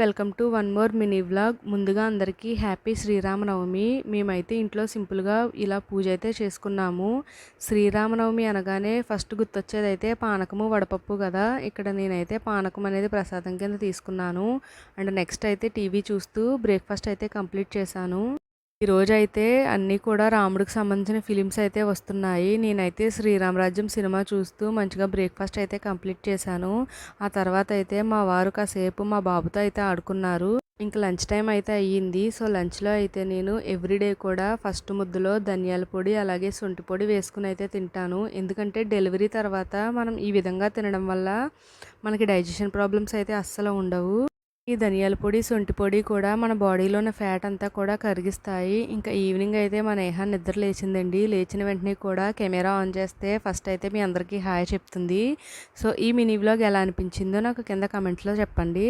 Welcome to one more mini vlog. ముందుగా అందరికీ happy Sri Rama Navami. మేమైతే ఇంట్లో సింపుల్గా ఇలా పూజ అయితే చేసుకున్నాము. శ్రీరామనవమి అనగానే ఫస్ట్ గుర్తొచ్చేదైతే పానకము వడపప్పు కదా. ఇక్కడ నేనైతే పానకం అనేది ప్రసాదం కింద తీసుకున్నాను. అండ్ నెక్స్ట్ అయితే టీవీ చూస్తూ బ్రేక్ఫాస్ట్ అయితే కంప్లీట్ చేశాను. ఈరోజైతే అన్నీ కూడా రాముడికి సంబంధించిన ఫిలిమ్స్ అయితే వస్తున్నాయి. నేనైతే శ్రీరామరాజ్యం సినిమా చూస్తూ మంచిగా బ్రేక్ఫాస్ట్ అయితే కంప్లీట్ చేశాను. ఆ తర్వాత అయితే మా వారు కాసేపు మా బాబుతో అయితే ఆడుకున్నారు. ఇంక లంచ్ టైం అయితే అయ్యింది. సో లంచ్లో అయితే నేను ఎవ్రీడే కూడా ఫస్ట్ ముద్దలో ధనియాల పొడి అలాగే శొంఠి పొడి వేసుకుని అయితే తింటాను. ఎందుకంటే డెలివరీ తర్వాత మనం ఈ విధంగా తినడం వల్ల మనకి డైజెషన్ ప్రాబ్లమ్స్ అయితే అస్సలు ఉండవు. ఈ ధనియాల పొడి, శొంఠి పొడి కూడా మన బాడీలో ఉన్న ఫ్యాట్ అంతా కూడా కరిగిస్తాయి. ఇంకా ఈవినింగ్ అయితే మా నేహ నిద్ర లేచిందండి. లేచిన వెంటనే కూడా కెమెరా ఆన్ చేస్తే ఫస్ట్ అయితే మీ అందరికీ హాయ్ చెప్తుంది. సో ఈ మినీ వ్లాగ్ ఎలా అనిపించిందో నాకు కింద కమెంట్స్లో చెప్పండి.